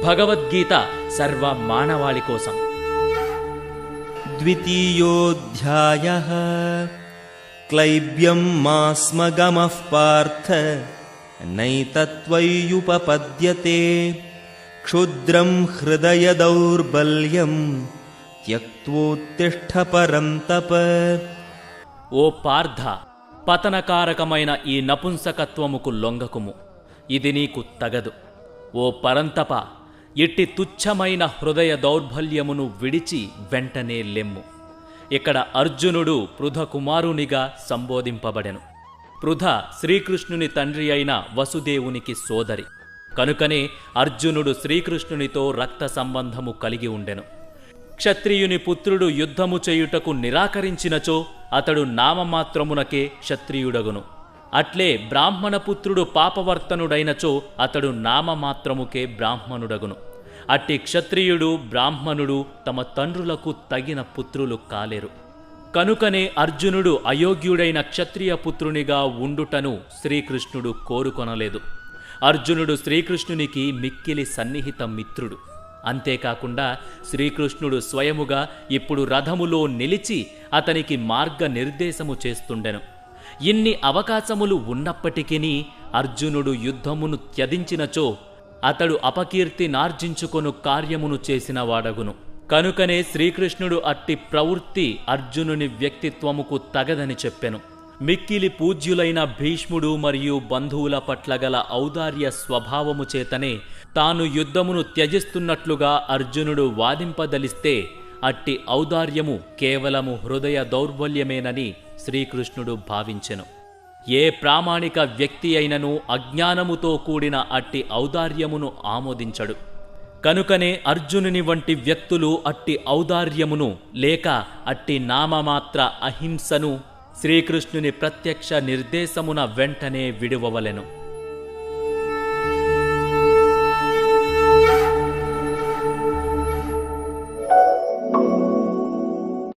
భగవద్గీత సర్వ మానవాళి కోసం. ద్వితీయోధ్యాయః క్లైబ్యం మాస్మగమః పార్థ నైతత్వయ్యుపపద్యతే క్షుద్రం హృదయ దౌర్బల్యం త్యక్త్వోత్తిష్ఠ పరంతప. ఓ పార్థ, పతనకారకమైన ఈ నపుంసకత్వముకు లొంగకుము, ఇది నీకు తగదు. ఓ పరంతప, ఇట్టి తుచ్ఛమైన హృదయ దౌర్బల్యమును విడిచి వెంటనే లెమ్ము. ఇక్కడ అర్జునుడు పృథ కుమారునిగా సంబోధింపబడెను. పృథ శ్రీకృష్ణుని తండ్రి అయిన వసుదేవునికి సోదరి కనుకనే అర్జునుడు శ్రీకృష్ణునితో రక్త సంబంధము కలిగి ఉండెను. క్షత్రియుని పుత్రుడు యుద్ధము చేయుటకు నిరాకరించినచో అతడు నామమాత్రమునకే క్షత్రియుడగును. అట్లే బ్రాహ్మణపుత్రుడు పాపవర్తనుడైనచో అతడు నామమాత్రముకే బ్రాహ్మణుడగును. అట్టి క్షత్రియుడు బ్రాహ్మణుడు తమ తండ్రులకు తగిన పుత్రులు కాలేరు. కనుకనే అర్జునుడు అయోగ్యుడైన క్షత్రియ పుత్రునిగా ఉండుటను శ్రీకృష్ణుడు కోరుకొనలేదు. అర్జునుడు శ్రీకృష్ణునికి మిక్కిలి సన్నిహిత మిత్రుడు. అంతేకాకుండా శ్రీకృష్ణుడు స్వయముగా ఇప్పుడు రథములో నిలిచి అతనికి మార్గనిర్దేశము చేస్తుండెను. ఇన్ని అవకాశములు ఉన్నప్పటికీ అర్జునుడు యుద్ధమును త్యజించినచో అతడు అపకీర్తి నార్జించుకొను కార్యమును చేసిన వాడగును. కనుకనే శ్రీకృష్ణుడు అట్టి ప్రవృత్తి అర్జునుని వ్యక్తిత్వముకు తగదని చెప్పెను. మిక్కిలి పూజ్యులైన భీష్ముడు మరియు బంధువుల పట్ల గల ఔదార్య స్వభావము చేతనే తాను యుద్ధమును త్యజిస్తున్నట్లుగా అర్జునుడు వాదింపదలిస్తే అట్టి ఔదార్యము కేవలము హృదయ దౌర్బల్యమేనని శ్రీకృష్ణుడు భావించెను. ఏ ప్రామాణిక వ్యక్తి అయినను అజ్ఞానముతో కూడిన అట్టి ఔదార్యమును ఆమోదించడు. కనుకనే అర్జునుని వంటి వ్యక్తులు అట్టి ఔదార్యమును లేక అట్టి నామమాత్ర అహింసను శ్రీకృష్ణుని ప్రత్యక్ష నిర్దేశమున వెంటనే విడువవలెను.